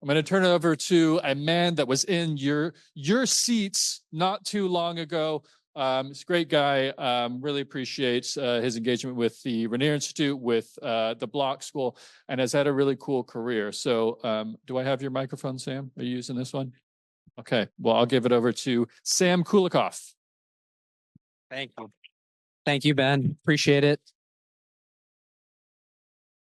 I'm going to turn it over to a man that was in your seats not too long ago. He's a great guy. Really appreciates his engagement with the Rainier Institute, with the Block School, and has had a really cool career. So do I have your microphone, Sam? Are you using this one? Okay, well, I'll give it over to Sam Kulikoff. Thank you. Thank you, Ben. Appreciate it.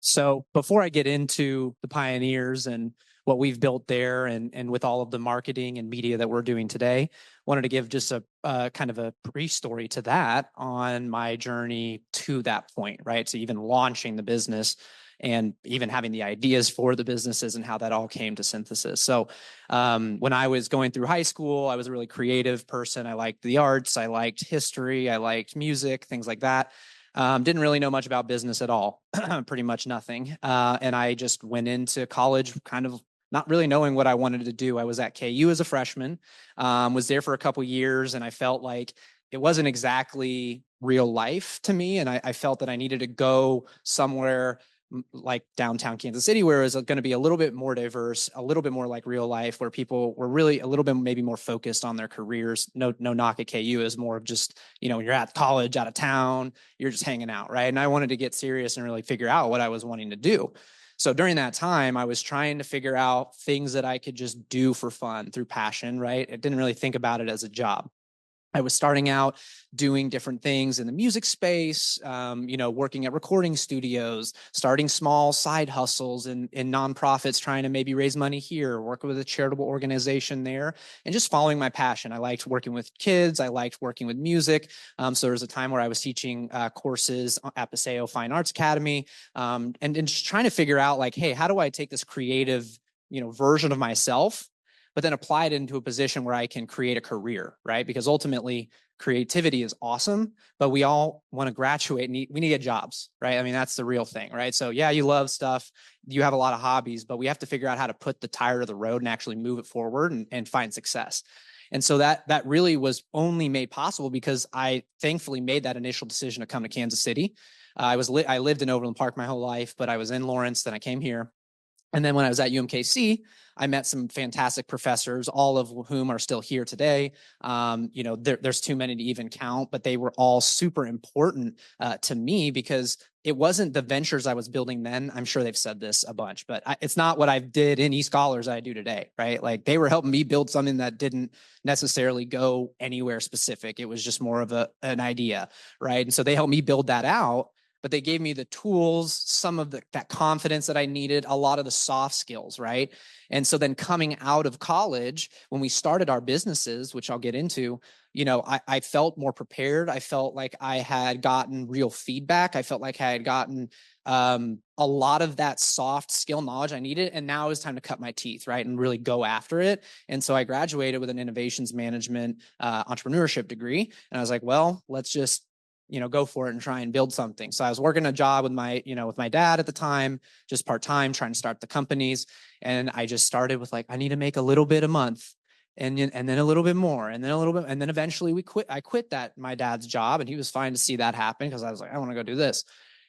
So before I get into the Pioneers and what we've built there and with all of the marketing and media that we're doing today, wanted to give just a kind of a pre-story to that on my journey to that point, right? So even launching the business and even having the ideas for the businesses and how that all came to synthesis. So when I was going through high school, I was a really creative person. I liked the arts, I liked history, I liked music, things like that. Didn't really know much about business at all, pretty much nothing. And I just went into college kind of not really knowing what I wanted to do. I was at KU as a freshman, was there for a couple years, and I felt like it wasn't exactly real life to me. And I felt that I needed to go somewhere like downtown Kansas City, where it was going to be a little bit more diverse, a little bit more like real life, where people were really a little bit maybe more focused on their careers. No knock at KU, is more of just, when you're at college, out of town, you're just hanging out, right? And I wanted to get serious and really figure out what I was wanting to do. So during that time, I was trying to figure out things that I could just do for fun through passion, right? I didn't really think about it as a job. I was starting out doing different things in the music space, working at recording studios, starting small side hustles in nonprofits, trying to maybe raise money here, work with a charitable organization there, and just following my passion. I liked working with kids. I liked working with music. So there was a time where I was teaching courses at Paseo Fine Arts Academy, and just trying to figure out like, hey, how do I take this creative, version of myself, but then apply it into a position where I can create a career, right? Because ultimately, creativity is awesome, but we all want to graduate and we need to get jobs, right? I mean, that's the real thing, right? So yeah, you love stuff, you have a lot of hobbies, but we have to figure out how to put the tire to the road and actually move it forward and find success. And so that really was only made possible because I thankfully made that initial decision to come to Kansas City. I lived in Overland Park my whole life, but I was in Lawrence, then I came here. And then when I was at UMKC, I met some fantastic professors, all of whom are still here today. There's too many to even count, but they were all super important to me because it wasn't the ventures I was building then. I'm sure they've said this a bunch, but it's not what I did in eScholars I do today, right? Like they were helping me build something that didn't necessarily go anywhere specific. It was just more of an idea, right? And so they helped me build that out. But they gave me the tools, some of that confidence that I needed, a lot of the soft skills, right? And so then coming out of college, when we started our businesses, which I'll get into, I felt more prepared. I felt like I had gotten real feedback. I felt like I had gotten a lot of that soft skill knowledge I needed. And now it's time to cut my teeth, right? And really go after it. And so I graduated with an innovations management entrepreneurship degree. And I was like, well, let's just go for it and try and build something. So I was working a job with my dad at the time, just part-time, trying to start the companies. And I just started with like, I need to make a little bit a month and then a little bit more and then a little bit. And then eventually I quit my dad's job, and he was fine to see that happen because I was like, I want to go do this.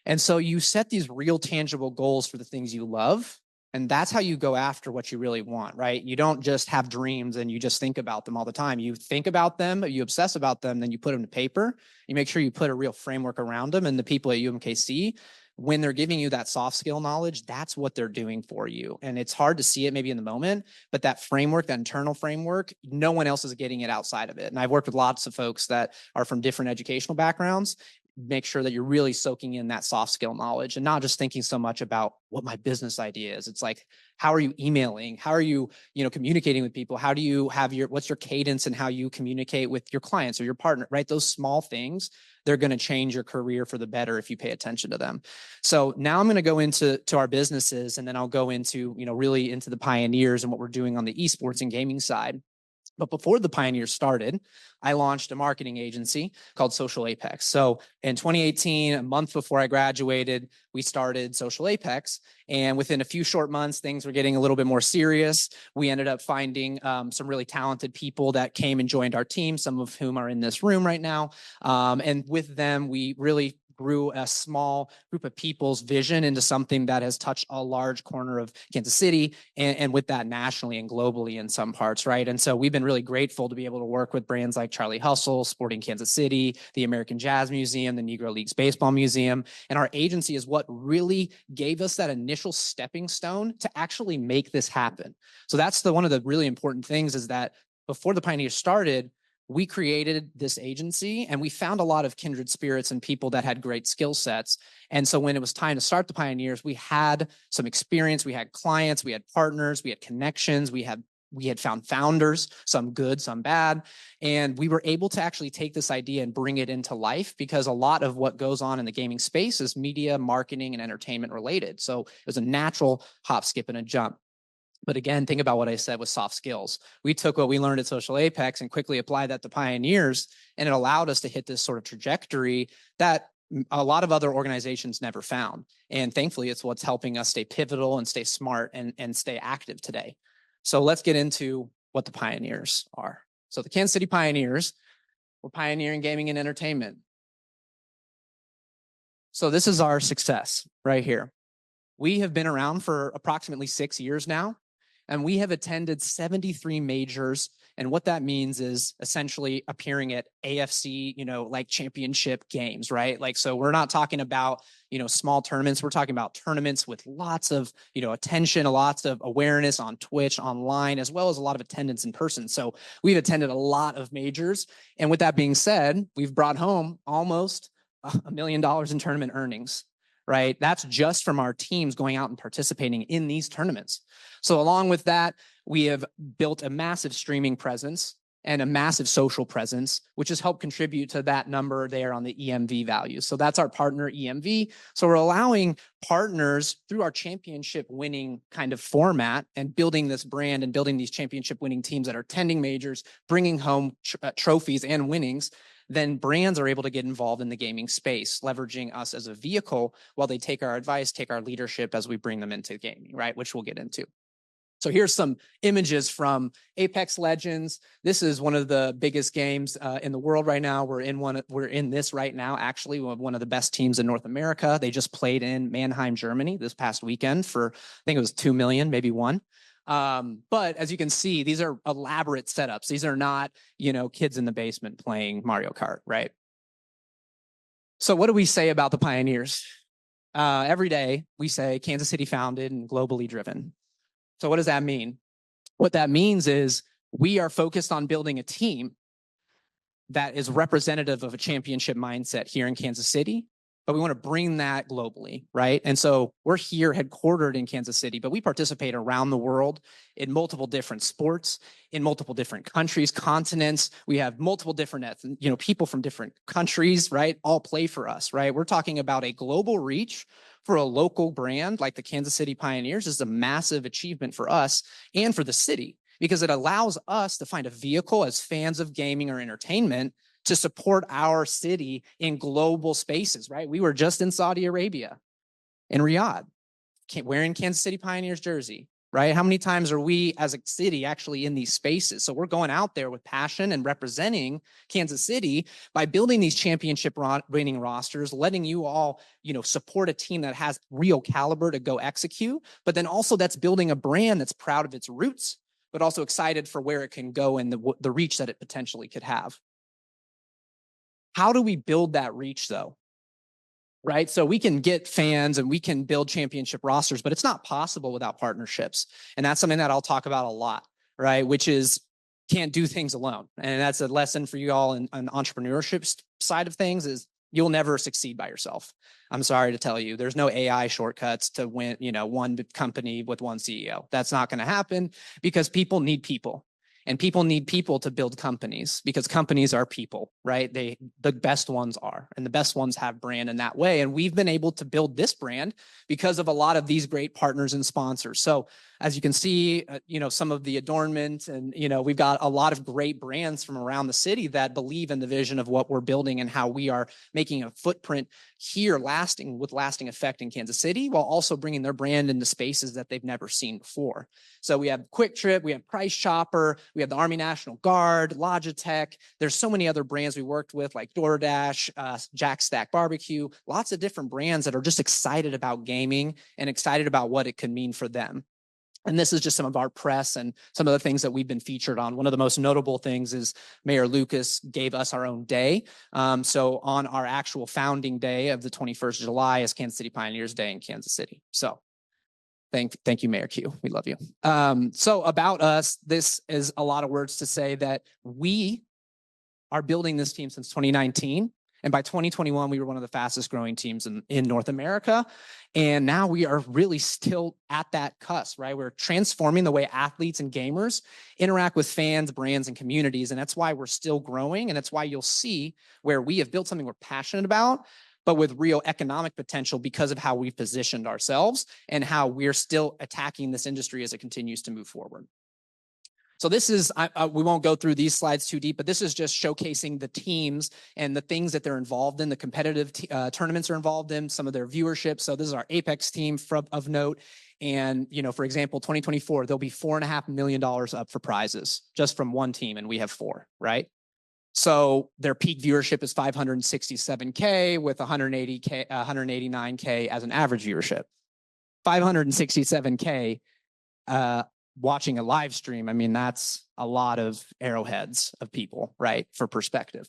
And so you set these real tangible goals for the things you love. And that's how you go after what you really want, right? You don't just have dreams and you just think about them all the time. You think about them, you obsess about them, then you put them to paper. You make sure you put a real framework around them. And the people at UMKC, when they're giving you that soft skill knowledge, that's what they're doing for you. And it's hard to see it maybe in the moment, but that framework, that internal framework, no one else is getting it outside of it. And I've worked with lots of folks that are from different educational backgrounds. Make sure that you're really soaking in that soft skill knowledge and not just thinking so much about what my business idea is. It's like, how are you emailing? How are you, communicating with people? How do you have what's your cadence and how you communicate with your clients or your partner, right? Those small things, they're going to change your career for the better if you pay attention to them. So now I'm going to go into our businesses, and then I'll go into, really into the Pioneers and what we're doing on the esports and gaming side. But before the Pioneers started, I launched a marketing agency called Social Apex. So in 2018, a month before I graduated, we started Social Apex. And within a few short months, things were getting a little bit more serious. We ended up finding some really talented people that came and joined our team, some of whom are in this room right now. And with them, we really grew a small group of people's vision into something that has touched a large corner of Kansas City, and with that nationally and globally in some parts, right? And so we've been really grateful to be able to work with brands like Charlie Hustle, Sporting Kansas City, the American Jazz Museum, the Negro Leagues Baseball Museum. And our agency is what really gave us that initial stepping stone to actually make this happen. So that's one of the really important things, is that before the Pioneers started, we created this agency and we found a lot of kindred spirits and people that had great skill sets. And so when it was time to start the Pioneers, we had some experience, we had clients, we had partners, we had connections, we had found founders, some good, some bad. And we were able to actually take this idea and bring it into life, because a lot of what goes on in the gaming space is media, marketing, and entertainment related. So it was a natural hop, skip, and a jump. But again, think about what I said with soft skills. We took what we learned at Social Apex and quickly applied that to Pioneers, and it allowed us to hit this sort of trajectory that a lot of other organizations never found. And thankfully, it's what's helping us stay pivotal and stay smart and stay active today. So let's get into what the Pioneers are. So the Kansas City Pioneers, we're pioneering gaming and entertainment. So this is our success right here. We have been around for approximately 6 years now, and we have attended 73 majors. And what that means is essentially appearing at AFC, like championship games, right? Like, so we're not talking about, small tournaments. We're talking about tournaments with lots of, attention, lots of awareness on Twitch, online, as well as a lot of attendance in person. So we've attended a lot of majors. And with that being said, we've brought home almost $1 million in tournament earnings. Right? That's just from our teams going out and participating in these tournaments. So along with that, we have built a massive streaming presence and a massive social presence, which has helped contribute to that number there on the EMV value. So that's our partner EMV. So we're allowing partners through our championship winning kind of format and building this brand and building these championship winning teams that are attending majors, bringing home trophies and winnings. Then brands are able to get involved in the gaming space, leveraging us as a vehicle while they take our advice, take our leadership as we bring them into gaming, right? Which we'll get into. So here's some images from Apex Legends. This is one of the biggest games in the world right now. We're in this right now, actually, one of the best teams in North America. They just played in Mannheim, Germany this past weekend for, I think it was 2 million, maybe 1. But as you can see, these are elaborate setups. These are not, kids in the basement playing Mario Kart, right? So what do we say about the Pioneers? Every day we say Kansas City founded and globally driven. So what does that mean? What that means is we are focused on building a team that is representative of a championship mindset here in Kansas City, but we want to bring that globally, right? And so we're here headquartered in Kansas City, but we participate around the world in multiple different sports, in multiple different countries, continents. We have multiple different, people from different countries, right? All play for us, right? We're talking about a global reach for a local brand like the Kansas City Pioneers is a massive achievement for us and for the city, because it allows us to find a vehicle as fans of gaming or entertainment to support our city in global spaces, right? We were just in Saudi Arabia, in Riyadh, wearing Kansas City Pioneers jersey, right? How many times are we as a city actually in these spaces? So we're going out there with passion and representing Kansas City by building these championship winning rosters, letting you all, support a team that has real caliber to go execute, but then also that's building a brand that's proud of its roots, but also excited for where it can go and the reach that it potentially could have. How do we build that reach though? Right? So we can get fans and we can build championship rosters, but it's not possible without partnerships. And that's something that I'll talk about a lot, right? Which is can't do things alone. And that's a lesson for you all in entrepreneurship side of things is you'll never succeed by yourself. I'm sorry to tell you, there's no AI shortcuts to win, one company with one CEO. That's not going to happen because people need people. And people need people to build companies because companies are people, right? The best ones are, and the best ones have brand in that way. And we've been able to build this brand because of a lot of these great partners and sponsors. So as you can see, some of the adornment and, we've got a lot of great brands from around the city that believe in the vision of what we're building and how we are making a footprint here with lasting effect in Kansas City, while also bringing their brand into spaces that they've never seen before. So we have Quick Trip, we have Price Chopper, we have the Army National Guard, Logitech. There's so many other brands brands we worked with like DoorDash, Jack Stack Barbecue, lots of different brands that are just excited about gaming and excited about what it could mean for them. And this is just some of our press and some of the things that we've been featured on. One of the most notable things is Mayor Lucas gave us our own day. So on our actual founding day of the 21st of July is Kansas City Pioneers Day in Kansas City. So thank you, Mayor Q. We love you. So about us, this is a lot of words to say that we are building this team since 2019. And by 2021, we were one of the fastest growing teams in North America. And now we are really still at that cusp, right? We're transforming the way athletes and gamers interact with fans, brands, and communities. And that's why we're still growing. And that's why you'll see where we have built something we're passionate about, but with real economic potential because of how we've positioned ourselves and how we're still attacking this industry as it continues to move forward. So this is, we won't go through these slides too deep, but this is just showcasing the teams and the things that they're involved in, the competitive tournaments are involved in, some of their viewership. So this is our Apex team of note. And, you know, for example, 2024, there'll be $4.5 million up for prizes just from one team, and we have 4, right? So their peak viewership is 567K with 189K as an average viewership. 567K, watching a live stream, I mean, that's a lot of arrowheads of people, right, for perspective.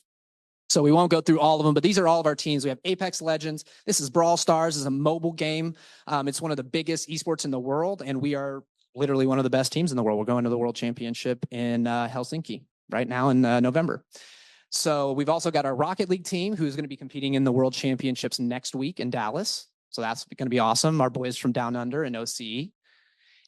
So we won't go through all of them, but these are all of our teams. We have Apex Legends. This is Brawl Stars. It's a mobile game. It's one of the biggest esports in the world, and we are literally one of the best teams in the world. We're going to the World Championship in Helsinki right now in November. So we've also got our Rocket League team, who's going to be competing in the World Championships next week in Dallas. So that's going to be awesome. Our boys from Down Under and OCE.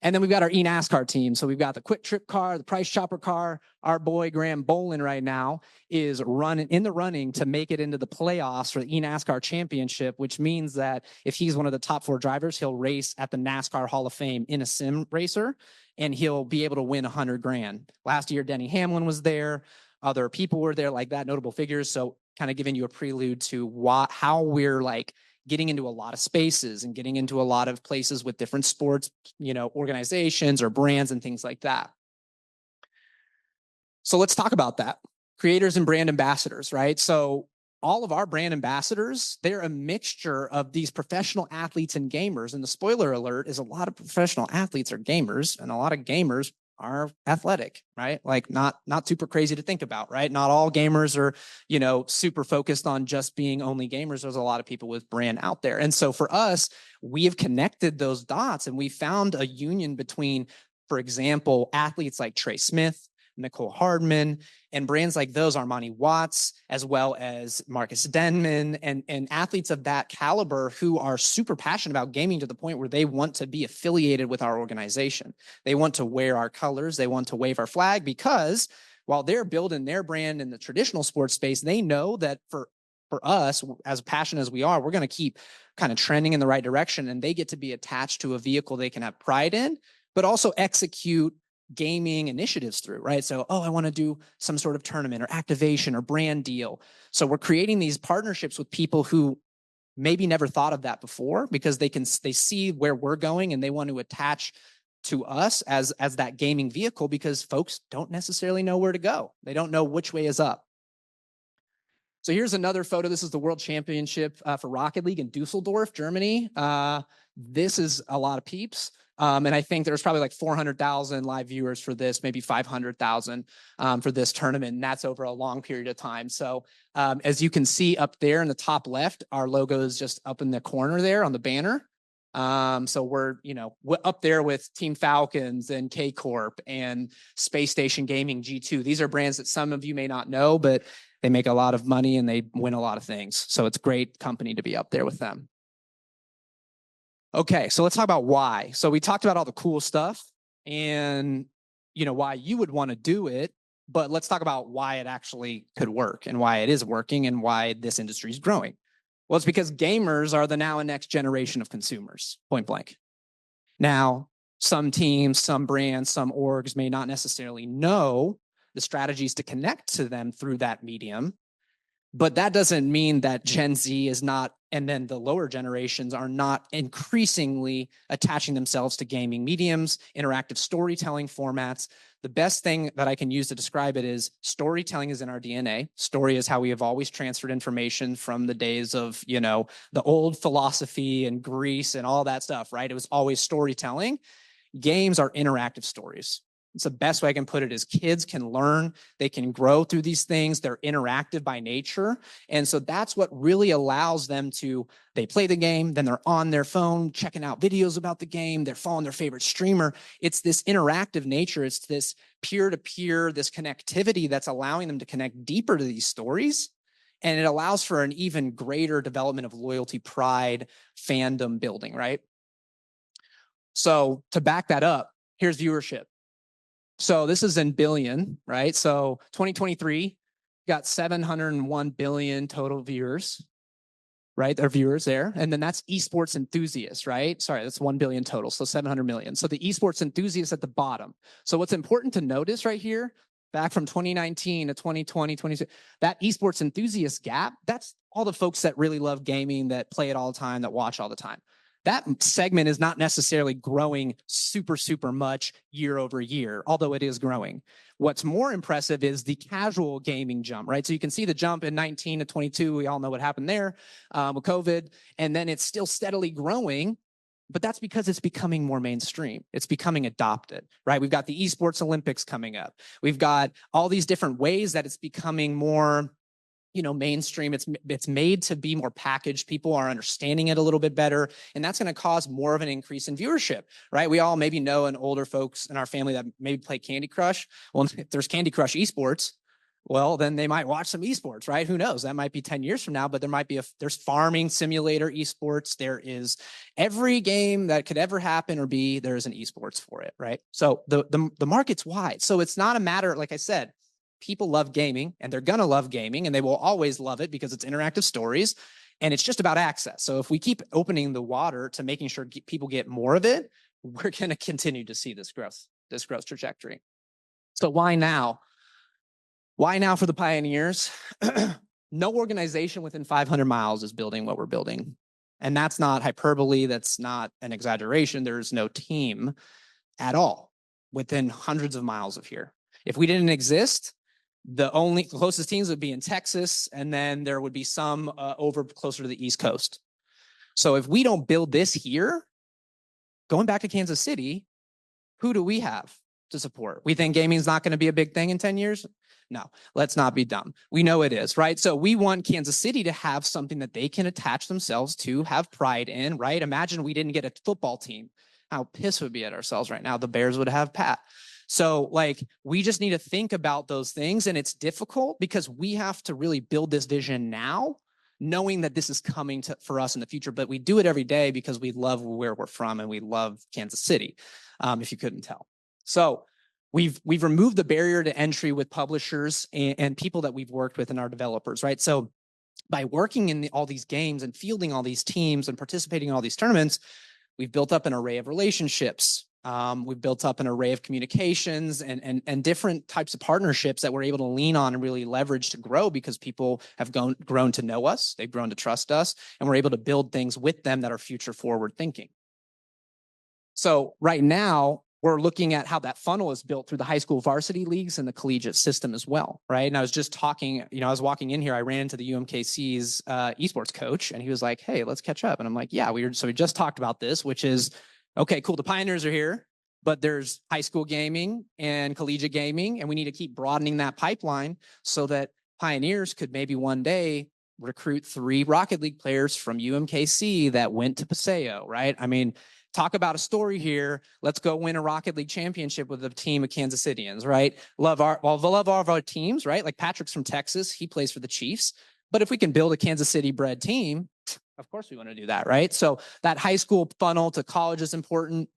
And then we've got our eNASCAR team. So we've got the Quick Trip car, the Price Chopper car. Our boy Graham Bolin right now is in the running to make it into the playoffs for the eNASCAR championship, which means that if he's one of the top 4 drivers, he'll race at the NASCAR Hall of Fame in a sim racer, and he'll be able to win $100 grand. Last year, Denny Hamlin was there. Other people were there like that, notable figures. So kind of giving you a prelude to how we're like getting into a lot of spaces and getting into a lot of places with different sports, you know, organizations or brands and things like that. So let's talk about that. Creators and brand ambassadors, right? So all of our brand ambassadors, they're a mixture of these professional athletes and gamers. And the spoiler alert is a lot of professional athletes are gamers, and a lot of gamers are athletic, right? Like not super crazy to think about, right? Not all gamers are, you know, super focused on just being only gamers. There's a lot of people with brand out there. And so for us, we have connected those dots, and we found a union between, for example, athletes like Trey Smith, Nicole Hardman, and brands like those, Armani Watts, as well as Marcus Denman, and athletes of that caliber who are super passionate about gaming to the point where they want to be affiliated with our organization. They want to wear our colors. They want to wave our flag, because while they're building their brand in the traditional sports space, they know that for us, as passionate as we are, we're going to keep kind of trending in the right direction, and they get to be attached to a vehicle they can have pride in, but also execute gaming initiatives through, right? So, I want to do some sort of tournament or activation or brand deal. So we're creating these partnerships with people who maybe never thought of that before, because they see where we're going and they want to attach to us as that gaming vehicle, because folks don't necessarily know where to go. They don't know which way is up. So here's another photo. This is the World Championship for Rocket League in Dusseldorf, Germany. This is a lot of peeps. And I think there's probably like 400,000 live viewers for this, maybe 500,000 for this tournament. And that's over a long period of time. So as you can see up there in the top left, our logo is just up in the corner there on the banner. So we're up there with Team Falcons and K Corp and Space Station Gaming G2. These are brands that some of you may not know, but they make a lot of money and they win a lot of things. So it's a great company to be up there with them. Okay, so let's talk about why. So we talked about all the cool stuff and why you would want to do it, but let's talk about why it actually could work and why it is working and why this industry is growing. Well, it's because gamers are the now and next generation of consumers, point blank. Now, some teams, some brands, some orgs may not necessarily know the strategies to connect to them through that medium, but that doesn't mean that Gen Z is not And then the lower generations are not increasingly attaching themselves to gaming mediums, interactive storytelling formats. The best thing that I can use to describe it is storytelling is in our DNA. Story is how we have always transferred information from the days of, the old philosophy and Greece and all that stuff, right? It was always storytelling. Games are interactive stories. It's the best way I can put it is kids can learn, they can grow through these things, they're interactive by nature. And so that's what really allows them to, they play the game, then they're on their phone, checking out videos about the game, they're following their favorite streamer. It's this interactive nature, it's this peer-to-peer, this connectivity that's allowing them to connect deeper to these stories. And it allows for an even greater development of loyalty, pride, fandom building, right? So to back that up, here's viewership. So this is in billion, right? So 2023 got 701 billion total viewers, right? Our viewers there. And then that's esports enthusiasts, right? Sorry, that's 1 billion total. So 700 million. So the esports enthusiasts at the bottom. So what's important to notice right here, back from 2019 to 2020, 22, that esports enthusiast gap, that's all the folks that really love gaming, that play it all the time, that watch all the time. That segment is not necessarily growing super, super much year over year, although it is growing. What's more impressive is the casual gaming jump, right? So you can see the jump in 19 to 22. We all know what happened there with COVID. And then it's still steadily growing, but that's because it's becoming more mainstream. It's becoming adopted, right? We've got the Esports Olympics coming up. We've got all these different ways that it's becoming more mainstream. It's made to be more packaged. People are understanding it a little bit better, and that's going to cause more of an increase in viewership, right? We all maybe know an older folks in our family that maybe play Candy Crush. Well, if there's Candy Crush esports, well, then they might watch some esports, right? Who knows? That might be 10 years from now, but there might be there's farming simulator esports. There is every game that could ever happen or be, there is an esports for it, right? So the market's wide. So it's not a matter, like I said, people love gaming and they're going to love gaming and they will always love it because it's interactive stories and it's just about access. So if we keep opening the water to making sure people get more of it, we're going to continue to see this growth trajectory. So why now? Why now for the pioneers? No organization within 500 miles is building what we're building. And that's not hyperbole. That's not an exaggeration. There's no team at all within hundreds of miles of here. If we didn't exist, the closest teams would be in Texas, and then there would be some over closer to the East Coast. So if we don't build this here, going back to Kansas City, who do we have to support? We think gaming is not going to be a big thing in 10 years? No, let's not be dumb. We know it is, right? So we want Kansas City to have something that they can attach themselves to, have pride in, right? Imagine we didn't get a football team. How pissed would we be at ourselves right now? The Bears would have Pat. So we just need to think about those things, and it's difficult because we have to really build this vision now, knowing that this is coming for us in the future, but we do it every day because we love where we're from and we love Kansas City, if you couldn't tell. So we've removed the barrier to entry with publishers and people that we've worked with and our developers, right? So by working in all these games and fielding all these teams and participating in all these tournaments, we've built up an array of relationships. We've built up an array of communications and different types of partnerships that we're able to lean on and really leverage to grow because people have grown to know us, they've grown to trust us, and we're able to build things with them that are future forward thinking. So right now, we're looking at how that funnel is built through the high school varsity leagues and the collegiate system as well, right? And I was just talking, I was walking in here, I ran into the UMKC's esports coach, and he was like, hey, let's catch up. And I'm like, yeah, we just talked about this, which is, okay, cool, the pioneers are here, but there's high school gaming and collegiate gaming, and we need to keep broadening that pipeline so that pioneers could maybe one day recruit 3 Rocket League players from UMKC that went to Paseo, right? I mean, talk about a story here. Let's go win a Rocket League championship with a team of Kansas Cityans, right? Love all of our teams, right? Like Patrick's from Texas. He plays for the Chiefs. But if we can build a Kansas City bred team, of course we want to do that, right? So that high school funnel to college is important.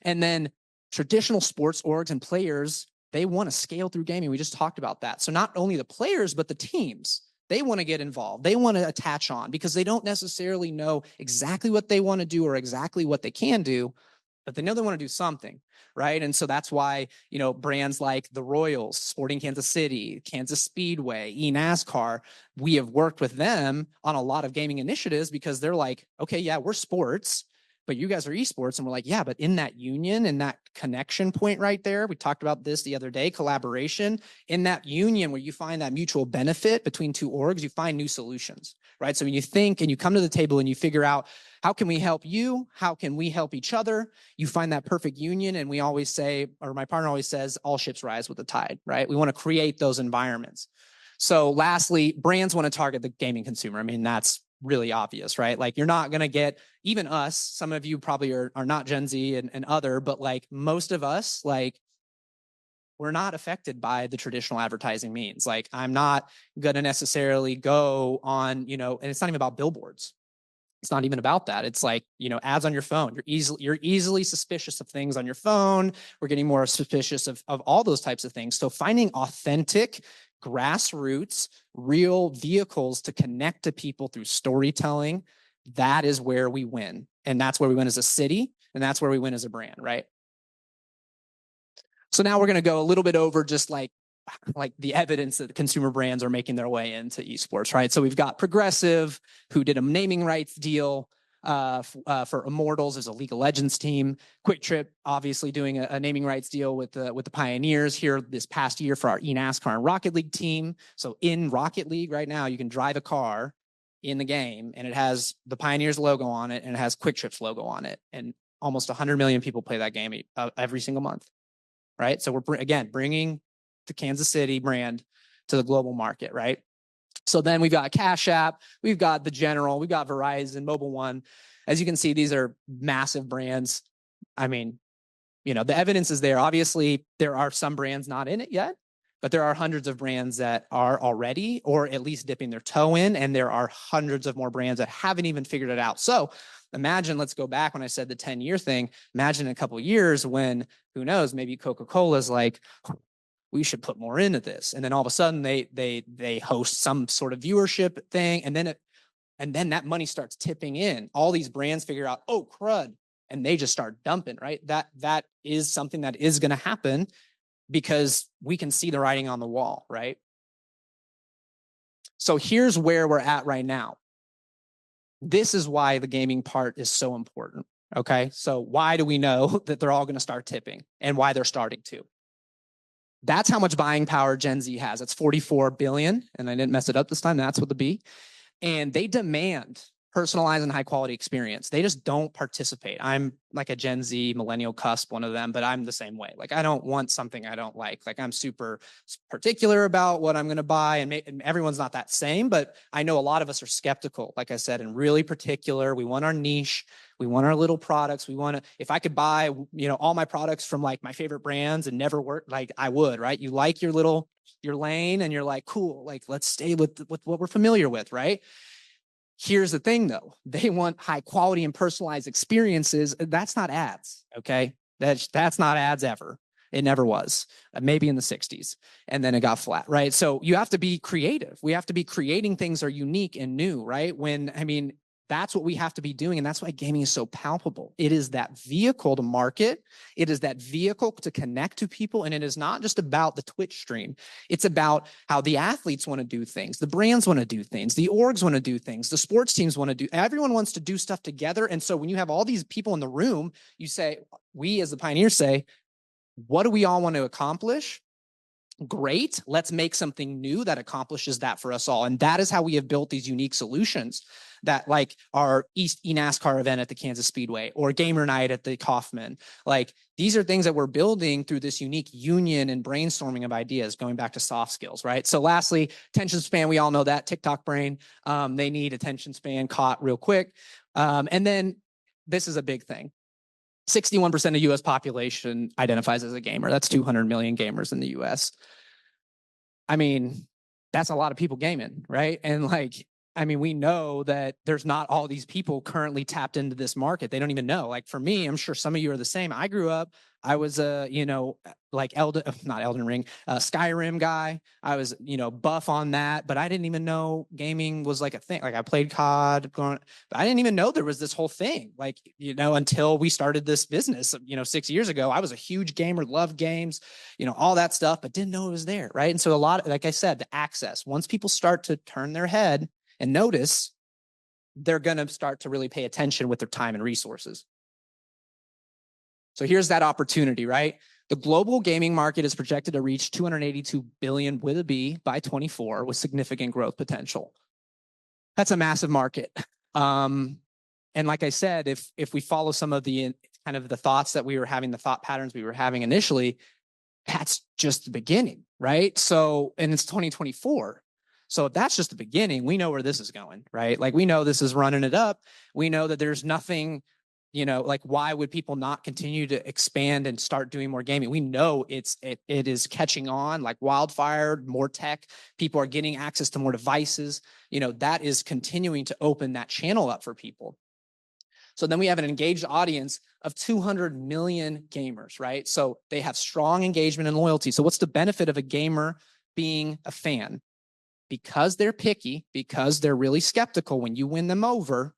And then traditional sports orgs and players, they want to scale through gaming. We just talked about that. So not only the players, but the teams. They want to get involved. They want to attach on because they don't necessarily know exactly what they want to do or exactly what they can do, but they know they want to do something, right? And so that's why, you know, brands like the Royals, Sporting Kansas City, Kansas Speedway, eNASCAR, we have worked with them on a lot of gaming initiatives because they're like, okay, yeah, we're sports, but you guys are esports. And we're like, yeah, but in that union and that connection point right there, we talked about this the other day, collaboration, in that union where you find that mutual benefit between two orgs, you find new solutions, right? So when you think and you come to the table and you figure out, how can we help you? How can we help each other? You find that perfect union. And we always say, or my partner always says, all ships rise with the tide, right? We want to create those environments. So lastly, brands want to target the gaming consumer. I mean, that's really obvious, right? Like you're not going to get even us. Some of you probably are not Gen Z and other, but like most of us, like we're not affected by the traditional advertising means. Like I'm not going to necessarily go on, you know, and it's not even about billboards. It's not even about that. It's like, you know, ads on your phone. You're easily suspicious of things on your phone. We're getting more suspicious of all those types of things. So finding authentic, grassroots, real vehicles to connect to people through storytelling, that is where we win. And that's where we win as a city. And that's where we win as a brand, right? So now we're going to go a little bit over just like the evidence that consumer brands are making their way into esports, right? So we've got Progressive, who did a naming rights deal for Immortals as a League of Legends team. Quick Trip, obviously doing a naming rights deal with the Pioneers here this past year for our eNASCAR and Rocket League team. So in Rocket League right now, you can drive a car in the game and it has the Pioneers logo on it and it has Quick Trip's logo on it. And almost 100 million people play that game every single month, right? So we're, again, bringing the Kansas City brand to the global market, right? So then we've got Cash App, we've got the General, we've got Verizon, Mobile One. As you can see, these are massive brands. I mean, you know, the evidence is there. Obviously, there are some brands not in it yet, but there are hundreds of brands that are already, or at least dipping their toe in, and there are hundreds of more brands that haven't even figured it out. So imagine, let's go back when I said the 10-year thing, imagine in a couple of years when, who knows, maybe Coca-Cola's like, we should put more into this. And then all of a sudden they host some sort of viewership thing. And then that money starts tipping in. All these brands figure out, oh, crud. And they just start dumping, right? That is something that is going to happen because we can see the writing on the wall, right? So here's where we're at right now. This is why the gaming part is so important. Okay. So why do we know that they're all going to start tipping and why they're starting to? That's how much buying power Gen Z has. It's 44 billion. And I didn't mess it up this time. That's what the B. And they demand personalized and high quality experience. They just don't participate. I'm like a Gen Z millennial cusp, one of them, but I'm the same way. Like I don't want something I don't like. Like I'm super particular about what I'm going to buy, and everyone's not that same, but I know a lot of us are skeptical, like I said, and really particular. We want our niche. We want our little products. We want to, if I could buy, you know, all my products from like my favorite brands and never work, like I would, right? You like your lane and you're like, cool, like let's stay with what we're familiar with, right? Here's the thing though, they want high quality and personalized experiences. That's not ads, okay? That's not ads ever. It never was, maybe in the 60s. And then it got flat, right? So you have to be creative. We have to be creating things that are unique and new, right? That's what we have to be doing. And that's why gaming is so palpable. It is that vehicle to market. It is that vehicle to connect to people. And it is not just about the Twitch stream. It's about how the athletes want to do things. The brands want to do things. The orgs want to do things. The sports teams want to do, everyone wants to do stuff together. And so when you have all these people in the room, you say, we as the Pioneers say, what do we all want to accomplish? Great. Let's make something new that accomplishes that for us all. And that is how we have built these unique solutions that like our eNASCAR event at the Kansas Speedway or Gamer Night at the Kaufman. Like these are things that we're building through this unique union and brainstorming of ideas, going back to soft skills, right? So lastly, attention span, we all know that, TikTok brain. They need attention span caught real quick. And then this is a big thing. 61% of US population identifies as a gamer. That's 200 million gamers in the US. I mean, that's a lot of people gaming, right? And like I mean, we know that there's not all these people currently tapped into this market. They don't even know. Like for me, I'm sure some of you are the same. I grew up, I was a, like not Elden Ring, Skyrim guy. I was, buff on that, but I didn't even know gaming was like a thing. Like I played COD, but I didn't even know there was this whole thing. Like, until we started this business, 6 years ago, I was a huge gamer, loved games, all that stuff, but didn't know it was there. Right. And so like I said, the access, once people start to turn their head and notice, they're going to start to really pay attention with their time and resources. So here's that opportunity, right? The global gaming market is projected to reach 282 billion with a B by 24 with significant growth potential. That's a massive market. And like I said, if we follow some of the kind of the thoughts that we were having, the thought patterns we were having initially, that's just the beginning, right? So, and it's 2024. So if that's just the beginning, we know where this is going, right? Like we know this is running it up. We know that there's nothing, like why would people not continue to expand and start doing more gaming? We know it is catching on like wildfire, more tech. People are getting access to more devices. That is continuing to open that channel up for people. So then we have an engaged audience of 200 million gamers, right? So they have strong engagement and loyalty. So what's the benefit of a gamer being a fan? Because they're picky, because they're really skeptical, when you win them over,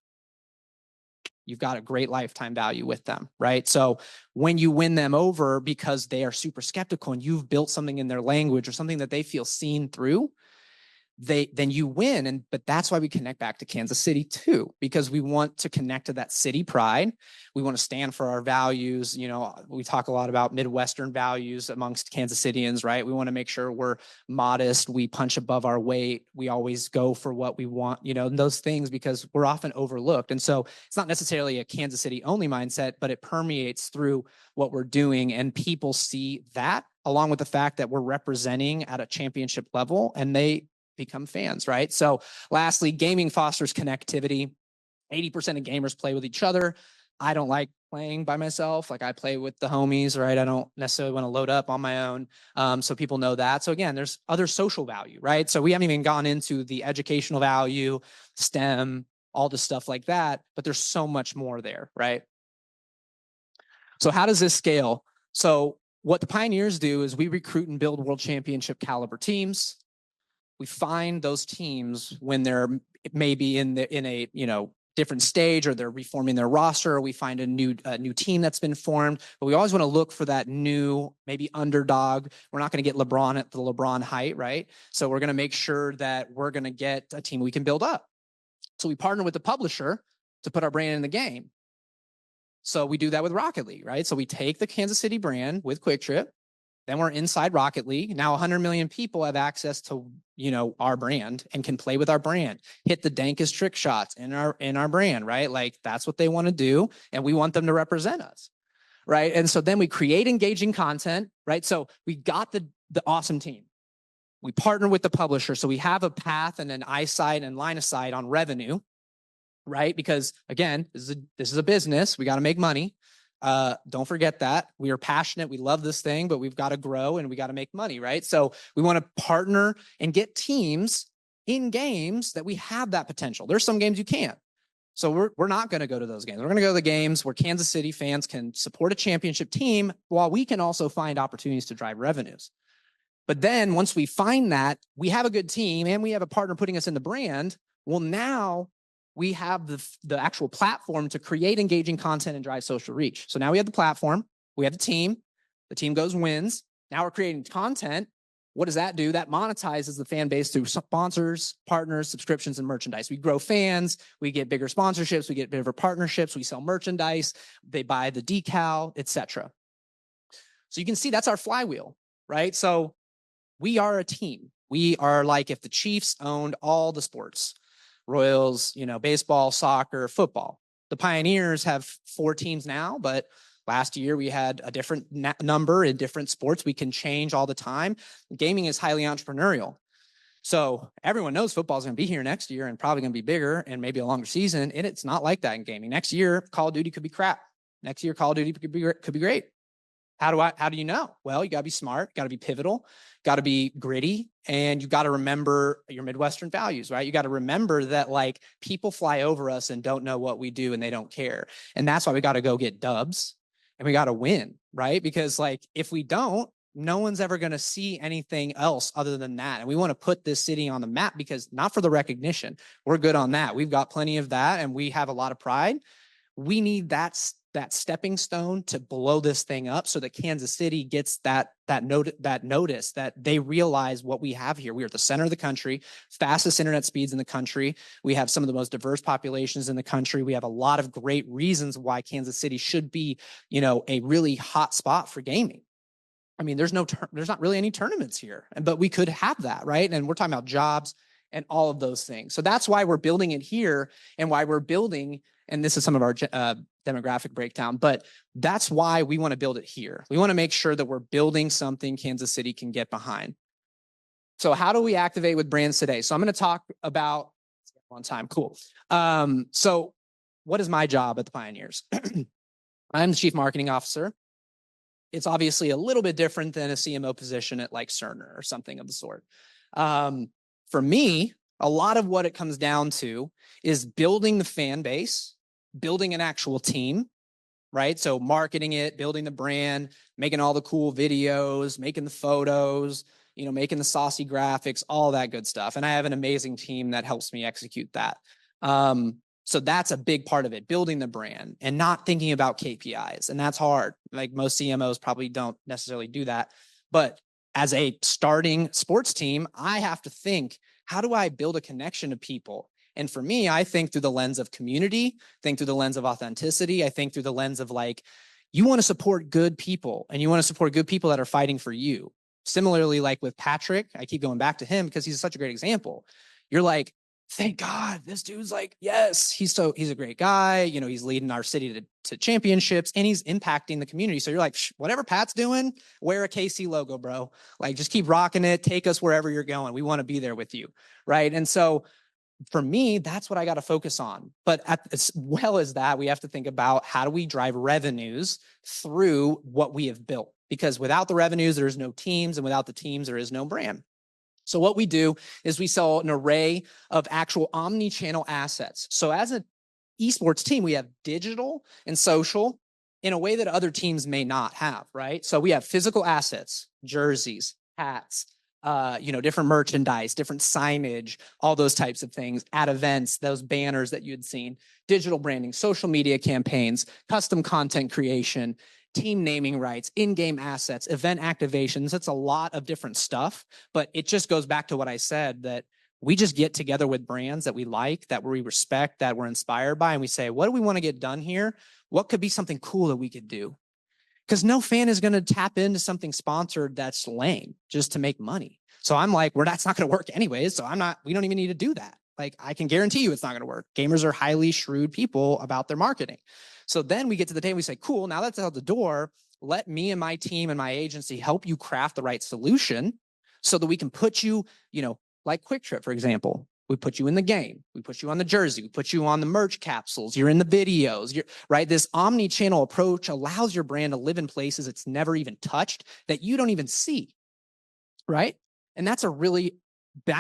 you've got a great lifetime value with them, right? So when you win them over because they are super skeptical and you've built something in their language or something that they feel seen through, then you win. But that's why we connect back to Kansas City too, because we want to connect to that city pride. We want to stand for our values. We talk a lot about Midwestern values amongst Kansas Cityans, right? We want to make sure we're modest. We punch above our weight. We always go for what we want, those things, because we're often overlooked. And so it's not necessarily a Kansas City only mindset, but it permeates through what we're doing. And people see that along with the fact that we're representing at a championship level, and they become fans, right? So lastly, gaming fosters connectivity. 80% of gamers play with each other. I don't like playing by myself. Like I play with the homies, right? I don't necessarily want to load up on my own. So people know that. So again, there's other social value, right? So we haven't even gone into the educational value, STEM, all the stuff like that, but there's so much more there, right? So how does this scale? So what the Pioneers do is we recruit and build world championship caliber teams. We find those teams when they're maybe in a different stage, or they're reforming their roster. We find a new team that's been formed, but we always want to look for that new, maybe underdog. We're not going to get LeBron at the LeBron height, right? So we're going to make sure that we're going to get a team we can build up. So we partner with the publisher to put our brand in the game. So we do that with Rocket League, right? So we take the Kansas City brand with Quick Trip. Then we're inside Rocket League. Now 100 million people have access to, our brand and can play with our brand, hit the dankest trick shots in our brand, right? Like that's what they want to do. And we want them to represent us, right? And so then we create engaging content, right? So we got the awesome team. We partner with the publisher. So we have a path and an eyesight and line of sight on revenue, right? Because again, this is a business. We got to make money. Don't forget that. We are passionate. We love this thing, but we've got to grow and we got to make money, right? So we want to partner and get teams in games that we have that potential. There's some games you can't. So we're not going to go to those games. We're going to go to the games where Kansas City fans can support a championship team, while we can also find opportunities to drive revenues. But then once we find that, we have a good team and we have a partner putting us in the brand. Well, now we have the actual platform to create engaging content and drive social reach. So now we have the platform, we have the team goes wins. Now we're creating content. What does that do? That monetizes the fan base through sponsors, partners, subscriptions, and merchandise. We grow fans, we get bigger sponsorships, we get bigger partnerships, we sell merchandise, they buy the decal, etc. So you can see that's our flywheel, right? So we are a team. We are like if the Chiefs owned all the sports. Royals, baseball, soccer, football. The Pioneers have 4 teams now, but last year we had a different number in different sports. We can change all the time. Gaming is highly entrepreneurial. So everyone knows football is going to be here next year and probably going to be bigger and maybe a longer season. And it's not like that in gaming. Next year, Call of Duty could be crap. Next year, Call of Duty could be great. How do you know? Well, you got to be smart, got to be pivotal, got to be gritty, and you got to remember your Midwestern values, right? You got to remember that like people fly over us and don't know what we do and they don't care. And that's why we got to go get dubs and we got to win, right? Because like if we don't, no one's ever going to see anything else other than that. And we want to put this city on the map because not for the recognition. We're good on that. We've got plenty of that and we have a lot of pride. We need that stepping stone to blow this thing up so that Kansas City gets that notice that they realize what we have here. We are at the center of the country, fastest internet speeds in the country. We have some of the most diverse populations in the country. We have a lot of great reasons why Kansas City should be, a really hot spot for gaming. I mean, there's not really any tournaments here, but we could have that, right? And we're talking about jobs and all of those things. So that's why we're building it here and why we're building, and this is some of our demographic breakdown, but that's why we want to build it here. We want to make sure that we're building something Kansas City can get behind. So how do we activate with brands today? So I'm going to talk about on time. Cool. So what is my job at the Pioneers? I'm the chief marketing officer. It's obviously a little bit different than a CMO position at like Cerner or something of the sort. For me, a lot of what it comes down to is building the fan base, building an actual team, right? So marketing it, building the brand, making all the cool videos, making the photos, making the saucy graphics, all that good stuff. And I have an amazing team that helps me execute that. So that's a big part of it, building the brand and not thinking about KPIs. And that's hard. Like most CMOs probably don't necessarily do that. But as a starting sports team, I have to think, how do I build a connection to people? And for me, I think through the lens of community, think through the lens of authenticity. I think through the lens of like, you want to support good people and you want to support good people that are fighting for you. Similarly, like with Patrick, I keep going back to him because he's such a great example. You're like, thank God this dude's like, yes, he's a great guy. He's leading our city to championships and he's impacting the community. So you're like, whatever Pat's doing, wear a KC logo, bro. Like just keep rocking it. Take us wherever you're going. We want to be there with you. Right. And so for me, that's what I got to focus on. But as well as that, we have to think about how do we drive revenues through what we have built? Because without the revenues, there's no teams. And without the teams, there is no brand. So what we do is we sell an array of actual omni-channel assets. So as an esports team, we have digital and social in a way that other teams may not have, right? So we have physical assets, jerseys, hats, different merchandise, different signage, all those types of things at events, those banners that you had seen, digital branding, social media campaigns, custom content creation, team naming rights, in-game assets, event activations. It's a lot of different stuff, but it just goes back to what I said, that we just get together with brands that we like, that we respect, that we're inspired by, and we say, what do we want to get done here? What could be something cool that we could do? Because no fan is going to tap into something sponsored that's lame just to make money. So I'm like, that's not going to work anyways. So we don't even need to do that. Like I can guarantee you it's not going to work. Gamers are highly shrewd people about their marketing. So then we get to the day and we say, cool, now that's out the door. Let me and my team and my agency help you craft the right solution so that we can put you, like Quick Trip, for example. We put you in the game. We put you on the jersey. We put you on the merch capsules. You're in the videos, right? This omni-channel approach allows your brand to live in places it's never even touched that you don't even see, right? And that's a really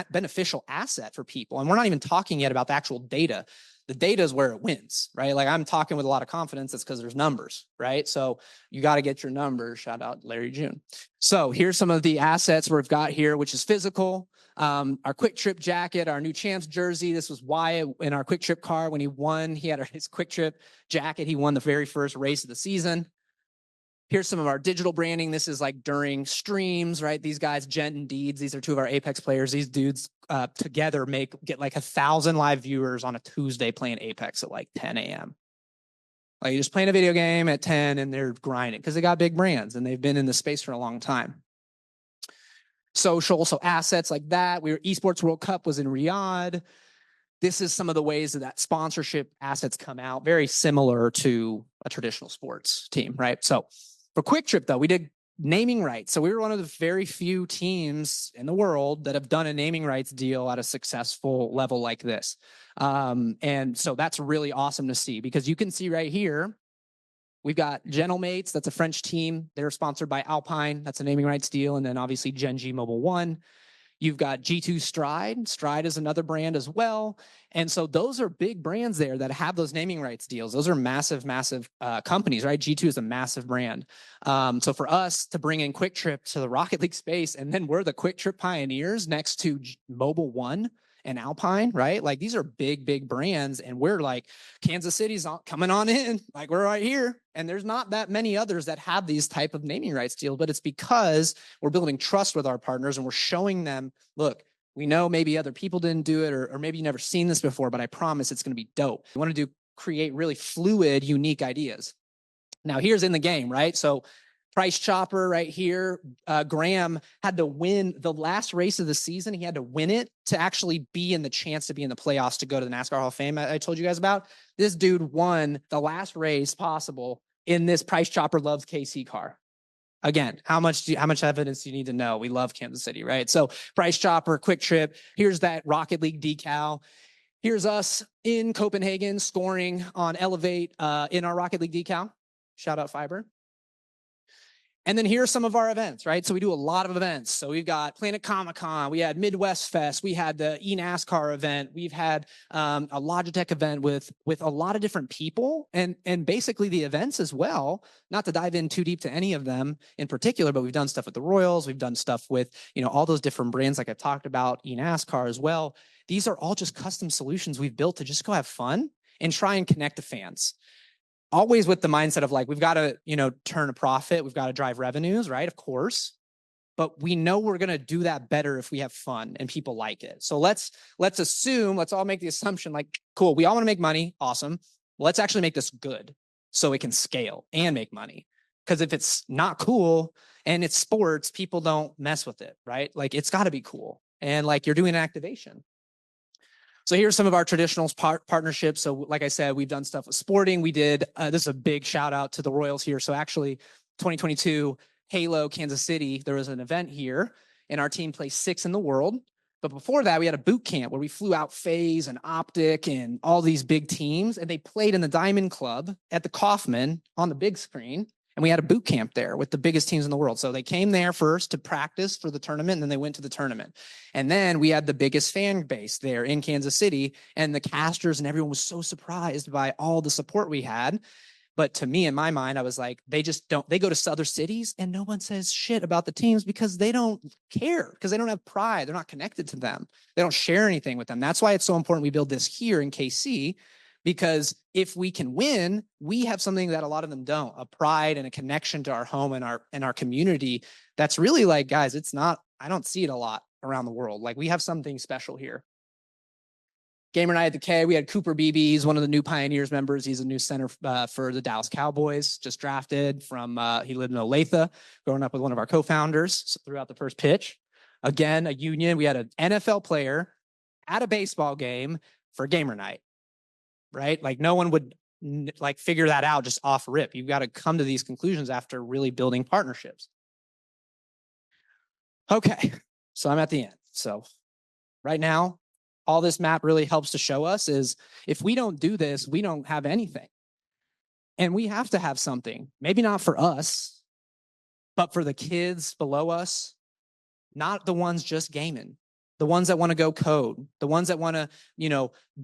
beneficial asset for people. And we're not even talking yet about the actual data. The data is where it wins, right? Like I'm talking with a lot of confidence. That's because there's numbers, right? So you got to get your numbers. Shout out Larry June. So here's some of the assets we've got here, which is physical. Our Quick Trip jacket, our new champs jersey. This was Wyatt in our Quick Trip car when he won. He had his Quick Trip jacket. He won the very first race of the season. Here's some of our digital branding. This is like during streams, right? These guys, Gent and Deeds, these are two of our Apex players. These dudes together get like 1,000 live viewers on a Tuesday playing Apex at like 10 a.m. Like you're just playing a video game at 10 and they're grinding because they got big brands and they've been in the space for a long time. Social, so assets like that. Esports World Cup was in Riyadh. This is some of the ways that sponsorship assets come out, very similar to a traditional sports team, right? So for Quick Trip, though, we did naming rights. So we were one of the very few teams in the world that have done a naming rights deal at a successful level like this. And so that's really awesome to see because you can see right here, We've got Gentlemates, that's a French team. They're sponsored by Alpine, that's a naming rights deal. And then obviously Gen G Mobile One. You've got G2 Stride. Stride is another brand as well. And so those are big brands there that have those naming rights deals. Those are massive, massive companies, right? G2 is a massive brand. So for us to bring in Quick Trip to the Rocket League space, and then we're the Quick Trip pioneers next to Mobile One and Alpine, right? Like these are big, big brands. And we're like, Kansas City's coming on in, like we're right here. And there's not that many others that have these type of naming rights deals, but it's because we're building trust with our partners and we're showing them, look, we know maybe other people didn't do it, or maybe you've never seen this before, but I promise it's going to be dope. We want to create really fluid, unique ideas. Now here's in the game, right? So Price Chopper right here. Graham had to win the last race of the season. He had to win it to actually be in the chance to be in the playoffs to go to the NASCAR Hall of Fame I told you guys about. This dude won the last race possible in this Price Chopper Loves KC car. Again, how much evidence do you need to know? We love Kansas City, right? So Price Chopper, Quick Trip. Here's that Rocket League decal. Here's us in Copenhagen scoring on Elevate in our Rocket League decal. Shout out Fiber. And then here's some of our events, right? So we do a lot of events. So we've got Planet Comic-Con, we had Midwest Fest, we had the eNASCAR event, we've had a Logitech event with a lot of different people and basically the events as well. Not to dive in too deep to any of them in particular, but we've done stuff with the Royals, we've done stuff with, all those different brands like I talked about, eNASCAR as well. These are all just custom solutions we've built to just go have fun and try and connect to fans. Always with the mindset of like, we've got to, turn a profit. We've got to drive revenues, right? Of course. But we know we're going to do that better if we have fun and people like it. So let's all make the assumption like, cool, we all want to make money. Awesome. Let's actually make this good so it can scale and make money. Because if it's not cool and it's sports, people don't mess with it, right? Like it's got to be cool. And like you're doing an activation. So here's some of our traditional partnerships. So like I said, we've done stuff with sporting. We did, this is a big shout out to the Royals here. So actually 2022 Halo Kansas City, there was an event here and our team placed 6th in the world. But before that, we had a boot camp where we flew out FaZe and Optic and all these big teams. And they played in the Diamond Club at the Kaufman on the big screen. And we had a boot camp there with the biggest teams in the world. So they came there first to practice for the tournament, and then they went to the tournament. And then we had the biggest fan base there in Kansas City, and the casters and everyone was so surprised by all the support we had. But to me, in my mind, I was like, they go to other cities and no one says shit about the teams because they don't care, because they don't have pride. They're not connected to them. They don't share anything with them. That's why it's so important we build this here in KC. Because if we can win, we have something that a lot of them don't, a pride and a connection to our home and our community. That's really like, guys, I don't see it a lot around the world. Like we have something special here. Gamer Night at the K, we had Cooper Beebe. He's one of the new Pioneers members. He's a new center for the Dallas Cowboys, just drafted from, he lived in Olathe, growing up with one of our co-founders. So threw out the first pitch. Again, a union. We had an NFL player at a baseball game for Gamer Night. Right? Like no one would like figure that out just off rip. You've got to come to these conclusions after really building partnerships. Okay, so I'm at the end. So right now, all this map really helps to show us is if we don't do this, we don't have anything. And we have to have something, maybe not for us, but for the kids below us, not the ones just gaming. The ones that want to go code, the ones that want to,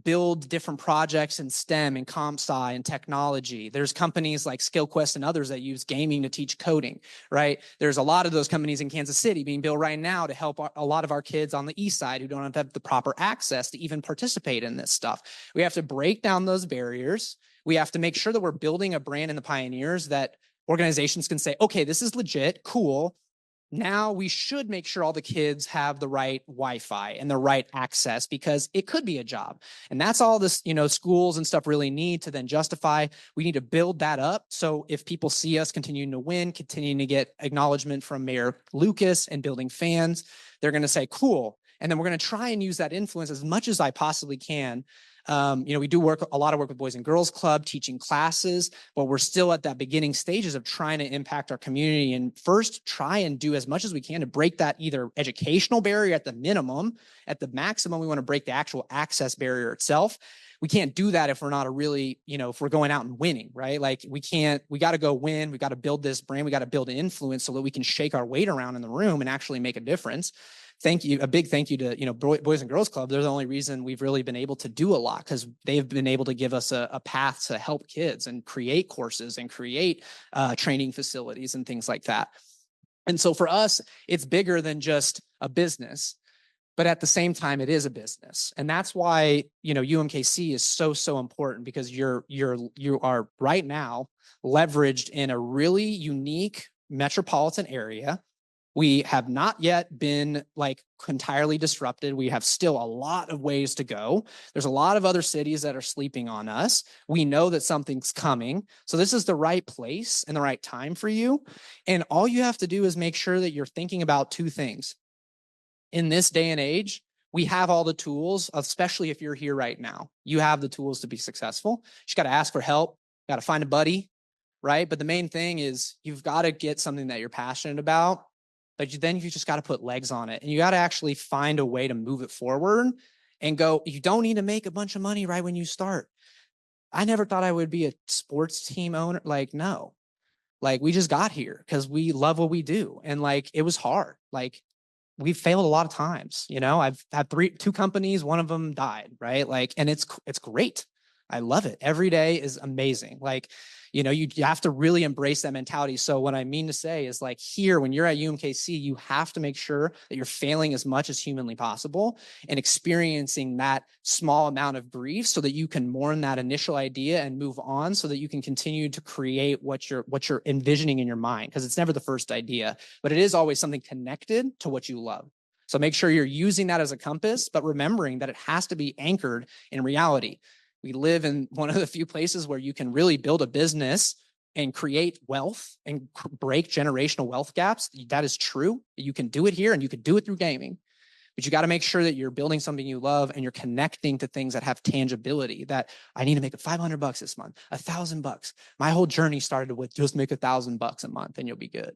build different projects in STEM and comp sci and technology. There's companies like SkillQuest and others that use gaming to teach coding, right? There's a lot of those companies in Kansas City being built right now to help a lot of our kids on the east side who don't have the proper access to even participate in this stuff. We have to break down those barriers. We have to make sure that we're building a brand in the Pioneers that organizations can say, okay, this is legit, cool. Now we should make sure all the kids have the right Wi-Fi and the right access because it could be a job. And that's all this, schools and stuff really need to then justify. We need to build that up. So if people see us continuing to win, continuing to get acknowledgement from Mayor Lucas and building fans, they're going to say, cool. And then we're going to try and use that influence as much as I possibly can We do a lot of work with Boys and Girls Club, teaching classes, but we're still at that beginning stages of trying to impact our community and first try and do as much as we can to break that either educational barrier at the minimum. At the maximum, we want to break the actual access barrier itself. We can't do that if we're not if we're going out and winning, right? Like we got to go win. We got to build this brand. We got to build an influence so that we can shake our weight around in the room and actually make a difference. A big thank you to, Boys and Girls Club. They're the only reason we've really been able to do a lot, because they've been able to give us a path to help kids and create courses and create training facilities and things like that. And so for us, it's bigger than just a business. But at the same time, it is a business. And that's why, UMKC is so important, because you are right now leveraged in a really unique metropolitan area. We have not yet been entirely disrupted. We have still a lot of ways to go. There's a lot of other cities that are sleeping on us. We know that something's coming. So this is the right place and the right time for you. And all you have to do is make sure that you're thinking about two things. In this day and age, we have all the tools, especially if you're here right now. You have the tools to be successful. You just got to ask for help, got to find a buddy, right? But the main thing is you've got to get something that you're passionate about, but then you just got to put legs on it, and you got to actually find a way to move it forward and go. You don't need to make a bunch of money right when you start. I never thought I would be a sports team owner. No, we just got here because we love what we do. And it was hard. We've failed a lot of times. I've had two companies, one of them died, right? And it's great. I love it. Every day is amazing. You have to really embrace that mentality. So what I mean to say is here, when you're at UMKC, you have to make sure that you're failing as much as humanly possible and experiencing that small amount of grief so that you can mourn that initial idea and move on, so that you can continue to create what you're envisioning in your mind. Because it's never the first idea, but it is always something connected to what you love. So make sure you're using that as a compass, but remembering that it has to be anchored in reality. We live in one of the few places where you can really build a business and create wealth and break generational wealth gaps. That is true. You can do it here, and you can do it through gaming. But you got to make sure that you're building something you love and you're connecting to things that have tangibility. That I need to make $500 this month, $1,000. My whole journey started with just make $1,000 a month and you'll be good.